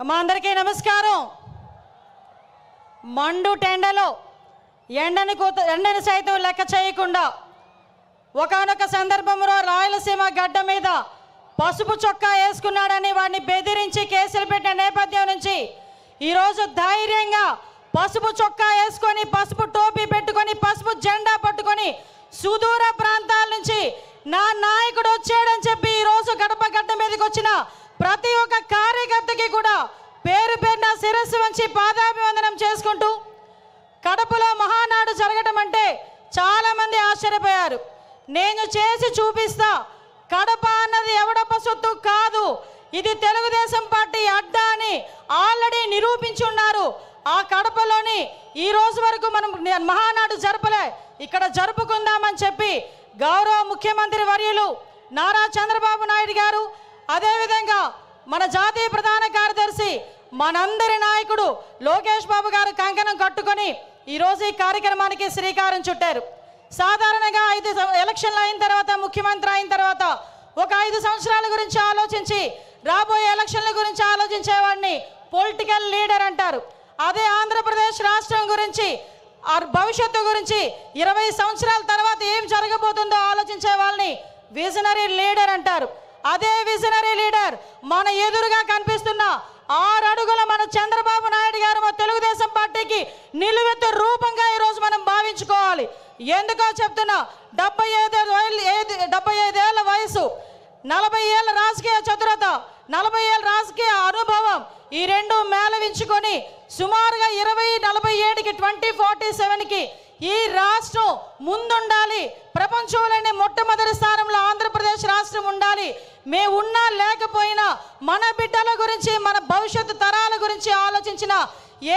మా అందరికీ నమస్కారం. మండు టెండలో ఎండని సైతం లెక్క చేయకుండా ఒకానొక సందర్భంలో రాయలసీమ గడ్డ మీద పసుపు చొక్కా వేసుకున్నాడని వాడిని బెదిరించి కేసులు పెట్టిన నేపథ్యం నుంచి ఈరోజు ధైర్యంగా పసుపు చొక్కా వేసుకొని పసుపు టోపీ పెట్టుకొని పసుపు జెండా పట్టుకొని సుదూర ప్రాంతాల నుంచి నా నాయకుడు వచ్చాడని చెప్పి ఈరోజు గడప గడ్డ మీదకి వచ్చిన ప్రతి ఒక్క కార్యకర్తకి కూడా పేరు పేరున శిరస్సు వంచి పాదాభివందనం చేసుకుంటూ కడపలో మహానాడు జరగటం అంటే చాలామంది ఆశ్చర్యపోయారు. నేను చేసి చూపిస్తా, కడప అన్నది ఎవడప్ప సొత్తు కాదు, ఇది తెలుగుదేశం పార్టీ అడ్డా అని ఆల్రెడీ నిరూపించి ఉన్నారు. ఆ కడపలోని ఈ రోజు వరకు మనం మహానాడు జరపలే, ఇక్కడ జరుపుకుందామని చెప్పి గౌరవ ముఖ్యమంత్రి వర్యులు నారా చంద్రబాబు నాయుడు గారు, అదేవిధంగా మన జాతీయ ప్రధాన కార్యదర్శి మనందరి నాయకుడు లోకేష్ బాబు గారు కంకణం కట్టుకొని ఈరోజు ఈ కార్యక్రమానికి శ్రీకారం చుట్టారు. సాధారణంగా 5 ఎలక్షన్లు అయిన తర్వాత, ముఖ్యమంత్రి అయిన తర్వాత ఒక 5 సంవత్సరాల గురించి ఆలోచించి రాబోయే ఎలక్షన్ల గురించి ఆలోచించేవాడిని పొలిటికల్ లీడర్ అంటారు. అదే ఆంధ్రప్రదేశ్ రాష్ట్రం గురించి, భవిష్యత్తు గురించి 20 సంవత్సరాల తర్వాత ఏం జరగబోతుందో ఆలోచించే వాళ్ళని విజనరీ లీడర్ అంటారు. అదే విజనరీ లీడర్ మన ఎదురుగా కనిపిస్తున్న 6 అడుగుల మన చంద్రబాబు నాయుడు గారు మన తెలుగుదేశం పార్టీకి నిలువెత్తు రూపంగా ఈరోజు మనం భావించుకోవాలి. ఎందుకో చెప్తున్నా, 75 ఏళ్ళ వయసు, 40 ఏళ్ళ రాజకీయ చతురత, 40 ఏళ్ళ రాజకీయ అనుభవం, ఈ రెండు మేళవించుకొని సుమారుగా 2047కి 2047కి ఈ రాష్ట్రం ముందుండాలి. ప్రపంచంలోనే మొట్టమొదటి స్థానంలో ఆంధ్రప్రదేశ్ రాష్ట్రం ఉండాలి. మేము ఉన్నా లేకపోయినా మన బిడ్డల గురించి, మన భవిష్యత్తు తరాల గురించి ఆలోచించిన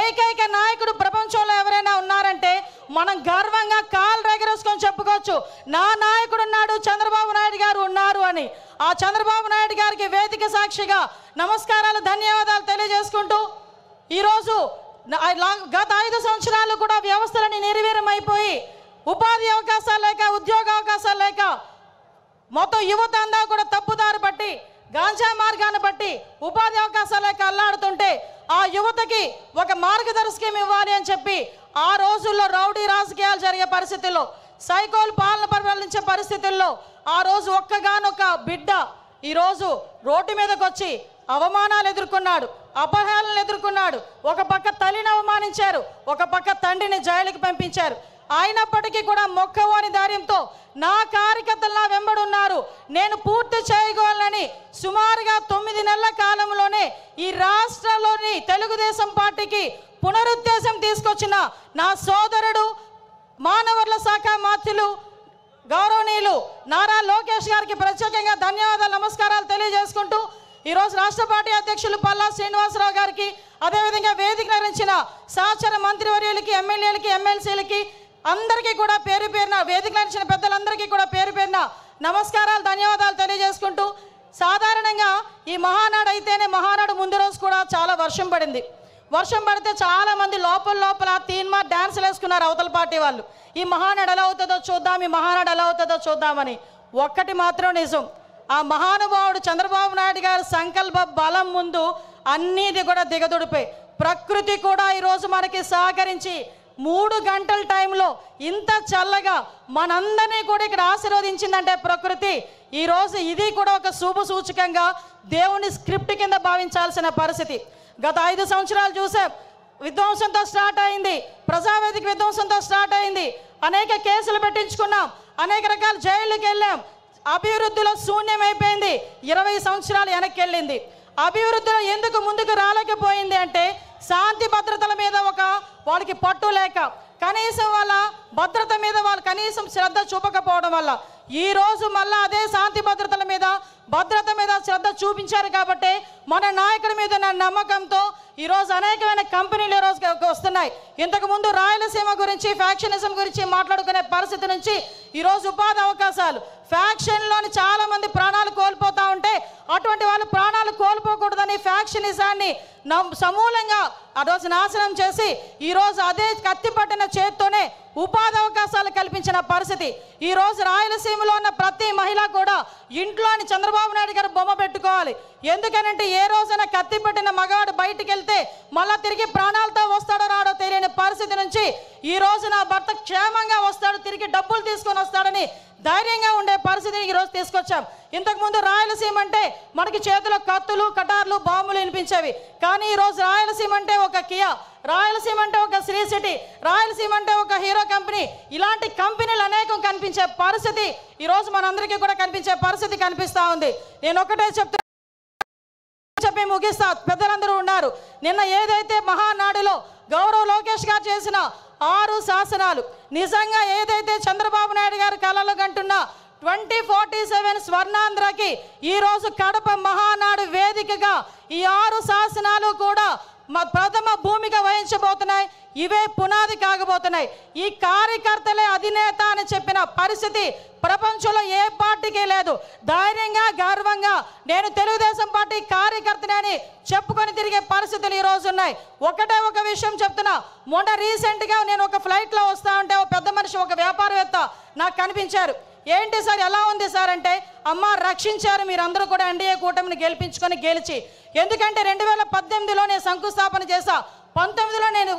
ఏకైక నాయకుడు ప్రపంచంలో ఎవరైనా ఉన్నారంటే మనం గర్వంగా కాలు రెగరేసుకొని చెప్పుకోవచ్చు, నా నాయకుడు ఉన్నాడు, చంద్రబాబు నాయుడు గారు ఉన్నారు అని. ఆ చంద్రబాబు నాయుడు గారికి వేదిక సాక్షిగా నమస్కారాలు, ధన్యవాదాలు తెలియజేసుకుంటూ ఈరోజు గత 5 సంవత్సరాలు కూడా వ్యవస్థలని నిర్వీర్యమైపోయి ఉపాధి అవకాశాలు లేక, ఉద్యోగ అవకాశాలు లేక మొత్తం యువత అంతా కూడా తప్పుదారి పట్టి గాంజా మార్గాన్ని బట్టి ఉపాధి అవకాశాలు లేక అల్లాడుతుంటే ఆ యువతకి ఒక మార్గదర్శకం ఇవ్వాలి అని చెప్పి ఆ రోజుల్లో రౌడీ రాజకీయాలు జరిగే పరిస్థితుల్లో, సైకోలు పాలన పరిపాలించే పరిస్థితుల్లో ఆ రోజు ఒక్కగానొక్క బిడ్డ ఈరోజు రోడ్డు మీదకి వచ్చి అవమానాలు ఎదుర్కొన్నాడు, అపహేళనలు ఎదుర్కొన్నాడు. ఒక పక్క తల్లిని అవమానించారు, ఒక పక్క తండ్రిని జైలుకి పంపించారు. అయినప్పటికీ కూడా మొక్కవోని ధైర్యంతో నా కార్యకర్తలు నా వెంబడున్నారు, నేను పూర్తి చేయగలనని సుమారుగా 9 నెలల కాలంలోనే ఈ రాష్ట్రంలోని తెలుగుదేశం పార్టీకి పునరుద్ధేశం తీసుకొచ్చిన నా సోదరుడు, మానవ వనరుల శాఖ మంత్రులు గౌరవనీయులు నారా లోకేష్ గారికి ప్రత్యేకంగా ధన్యవాదాలు, నమస్కారాలు తెలియజేసుకుంటూ ఈరోజు రాష్ట్ర పార్టీ అధ్యక్షులు పల్లా శ్రీనివాసరావు గారికి, అదేవిధంగా వేదిక నిర్వహించిన సహచర మంత్రివర్యులకి, ఎమ్మెల్యేలకి, ఎమ్మెల్సీలకి అందరికీ కూడా పేరు పేరున, వేదిక నిర్వహించిన పెద్దలందరికీ కూడా పేరు పేరున నమస్కారాలు, ధన్యవాదాలు తెలియజేసుకుంటూ సాధారణంగా ఈ మహానాడు అయితేనే మహానాడు ముందు రోజు కూడా చాలా వర్షం పడింది. వర్షం పడితే చాలామంది లోపల తీన్మార్ డ్యాన్సులు వేసుకున్నారు అవతల పార్టీ వాళ్ళు. ఈ మహానాడు ఎలా అవుతుందో చూద్దాం, ఈ మహానాడు ఎలా అవుతుందో చూద్దామని. ఒక్కటి మాత్రం నిజం, ఆ మహానుభావుడు చంద్రబాబు నాయుడు గారి సంకల్ప బలం ముందు అన్నీది కూడా దిగదుడిపోయి ప్రకృతి కూడా ఈరోజు మనకి సహకరించి 3 గంటల టైంలో ఇంత చల్లగా మనందరినీ కూడా ఇక్కడ ఆశీర్వదించిందంటే ప్రకృతి, ఈరోజు ఇది కూడా ఒక శుభ సూచకంగా దేవుని స్క్రిప్ట్ కింద భావించాల్సిన పరిస్థితి. గత 5 సంవత్సరాలు చూసాం, విధ్వంసంతో స్టార్ట్ అయింది, ప్రజావేదిక విధ్వంసంతో స్టార్ట్ అయింది, అనేక కేసులు పెట్టించుకున్నాం, అనేక రకాల జైళ్ళకి వెళ్ళాం. అభివృద్ధిలో శూన్యమైపోయింది, 20 సంవత్సరాలు వెనక్కి వెళ్ళింది. అభివృద్ధిలో ఎందుకు ముందుకు రాలేకపోయింది అంటే శాంతి భద్రతల మీద వాళ్ళకి పట్టు లేక, కనీసం వాళ్ళ భద్రత మీద వాళ్ళు కనీసం శ్రద్ధ చూపకపోవడం వల్ల ఈరోజు మళ్ళీ అదే శాంతి భద్రతల మీద, భద్రత మీద శ్రద్ధ చూపించారు. కాబట్టి మన నాయకుడి మీద ఉన్న నమ్మకంతో ఈరోజు అనేకమైన కంపెనీలు ఈరోజు వస్తున్నాయి. ఇంతకుముందు రాయలసీమ గురించి, ఫ్యాక్షనిజం గురించి మాట్లాడుకునే పరిస్థితి నుంచి ఈరోజు ఉపాధి అవకాశాలు, ఫ్యాక్షన్లోని చాలామంది ప్రాణాలు కోల్పోతూ ఉంటే అటువంటి వాళ్ళు ప్రాణాలు కోల్పోకూడదని ఫ్యాక్షనిజాన్ని సమూలంగా ఆ రోజు నాశనం చేసి ఈరోజు అదే కత్తి పట్టిన చేత్తోనే ఉపాధి అవకాశాలు కల్పించిన పరిస్థితి. ఈరోజు రాయలసీమలో ఉన్న ప్రతి మహిళ కూడా ఇంట్లోని చంద్రబాబు నాయుడు గారు బొమ్మ పెట్టుకోవాలి. ఎందుకనంటే ఏ రోజైనా కత్తి పట్టిన మగాడు బయట బయటికి వెళ్తే మళ్ళా తిరిగి ప్రాణాలతో వస్తాడో రాడో తెలియని పరిస్థితి నుంచి ఈ రోజు నా భర్త క్షేమంగా వస్తాడు, తిరిగి డబ్బులు తీసుకొని వస్తాడని ధైర్యంగా ఉండే పరిస్థితిని ఈరోజు తీసుకొచ్చాం. ఇంతకుముందు రాయలసీమ అంటే మనకి చేతిలో కత్తులు, కటార్లు, బాంబులు వినిపించేవి. కానీ ఈరోజు రాయలసీమ అంటే ఒక కియా, రాయలసీమ అంటే ఒక శ్రీ సిటీ, రాయలసీమ అంటే ఒక హీరో కంపెనీ, ఇలాంటి కంపెనీలు అనేకం కనిపించే పరిస్థితి ఈరోజు మనందరికీ కూడా కనిపించే పరిస్థితి కనిపిస్తూ ఉంది. నేను ఒకటే చెప్పి ముగిస్తా. పెద్దలందరూ ఉన్నారు. నిన్న ఏదైతే మహానాడులో గౌరవ్ లోకేష్ గారు చేసిన 6 శాసనాలు, నిజంగా ఏదైతే చంద్రబాబు నాయుడు గారు కలలు కంటున్న 2047 స్వర్ణాంధ్రకి ఈరోజు కడప మహానాడు వేదికగా ఈ 6 శాసనాలు కూడా ప్రథమ భూమిక వహించబోతున్నాయి. ఇవే పునాది కాగబోతున్నాయి. ఈ కార్యకర్తలే అధినేత అని చెప్పిన పరిస్థితి ప్రపంచంలో ఏ పార్టీకి లేదు. ధైర్యంగా గర్వంగా నేను తెలుగుదేశం పార్టీ కార్యకర్తని చెప్పుకొని తిరిగే పరిస్థితులు ఈరోజు ఉన్నాయి. ఒకటే ఒక విషయం చెప్తున్నా. మొన్న రీసెంట్గా నేను ఒక ఫ్లైట్లో వస్తా ఉంటే ఒక పెద్ద మనిషి, ఒక వ్యాపారవేత్త నాకు కనిపించారు. ఏంటి సార్ ఎలా ఉంది సార్ అంటే, అమ్మ రక్షించారు మీరందరూ కూడా ఎన్డీఏ కూటమిని గెలిచి. ఎందుకంటే 2018లో నేను శంకుస్థాపన చేశా, 19లో నేను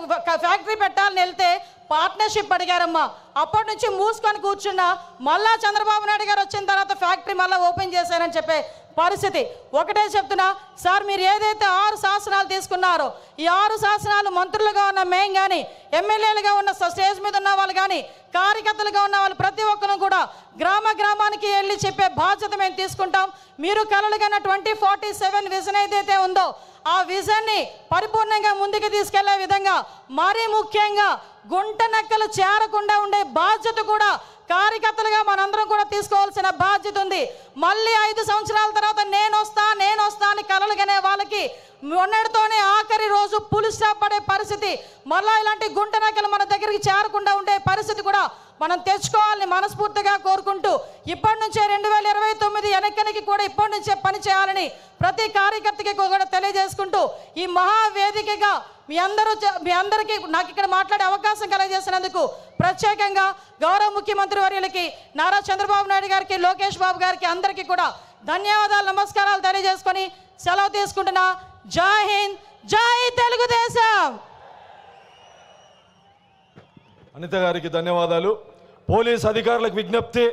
ఫ్యాక్టరీ పెట్టాలని వెళ్తే పార్ట్నర్షిప్ అడిగారమ్మా. అప్పటి నుంచి మూసుకొని కూర్చున్నా. మళ్ళా చంద్రబాబు నాయుడు గారు వచ్చిన తర్వాత ఫ్యాక్టరీ మళ్ళీ ఓపెన్ చేశారని చెప్పే పరిస్థితి. ఒకటే చెప్తున్నా సార్, మీరు ఏదైతే 6 శాసనాలు తీసుకున్నారో ఈ 6 శాసనాలు మంత్రులుగా ఉన్న మేం కానీ, ఎమ్మెల్యేలుగా ఉన్న స్టేజ్ మీద ఉన్న వాళ్ళు కానీ, కార్యకర్తలుగా ఉన్న వాళ్ళు ప్రతి ఒక్కరు కూడా గ్రామానికి వెళ్ళి చెప్పే బాధ్యత మేము తీసుకుంటాం. మీరు కలలుగా 2047 విజన్ ఏదైతే ఉందో ఆ విజన్ని పరిపూర్ణంగా ముందుకు తీసుకెళ్లే విధంగా, మరీ ముఖ్యంగా గుంట నక్కలు చేరకుండా ఉండే బాధ్యత కూడా కార్యకర్తలుగా మనందరం కూడా తీసుకోవాల్సిన బాధ్యత ఉంది. మళ్ళీ 5 సంవత్సరాల తర్వాత నేను వస్తా అని కలలుగనే వాళ్ళకి మొన్నటితోనే ఆఖరి రోజు పులి స్టాప్ పడే పరిస్థితి, మళ్ళీ ఇలాంటి గుంట నక్కలు మన దగ్గరికి చేరకుండా ఉండే పరిస్థితి కూడా మనం తెచ్చుకోవాలని మనస్ఫూర్తిగా కోరుకుంటూ, ఇప్పటి నుంచే 2029 ఎన్నికలకి కూడా ఇప్పటి నుంచే పని చేయాలని ప్రతి కార్యకర్తకి కూడా తెలియజేసుకుంటూ, ఈ మహావేదికగా మీ అందరికీ నాకు ఇక్కడ మాట్లాడే అవకాశం కలగజేసినందుకు ప్రత్యేకంగా గౌరవ ముఖ్యమంత్రి వర్యులకి, నారా చంద్రబాబు నాయుడు గారికి, లోకేష్ బాబు గారికి అందరికీ కూడా ధన్యవాదాలు, నమస్కారాలు తెలియజేసుకొని సెలవు తీసుకుంటున్నా. జై హింద్, జై తెలుగుదేశం. అనిత గారికి ధన్యవాదాలు. పోలీస్ అధికారులకు విజ్ఞప్తి,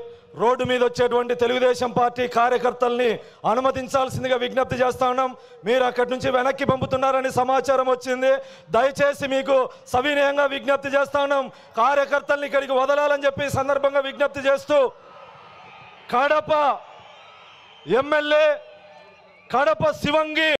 రోడ్డు మీద వచ్చేటువంటి తెలుగుదేశం పార్టీ కార్యకర్తల్ని అనుమతించాల్సిందిగా విజ్ఞప్తి చేస్తా ఉన్నాం. మీరు అక్కడి నుంచి వెనక్కి పంపుతున్నారని సమాచారం వచ్చింది. దయచేసి మీకు సవినయంగా విజ్ఞప్తి చేస్తా ఉన్నాం, కార్యకర్తల్ని ఇక్కడికి వదలాలని చెప్పి సందర్భంగా విజ్ఞప్తి చేస్తూ, కడప ఎమ్మెల్యే, కడప శివంగి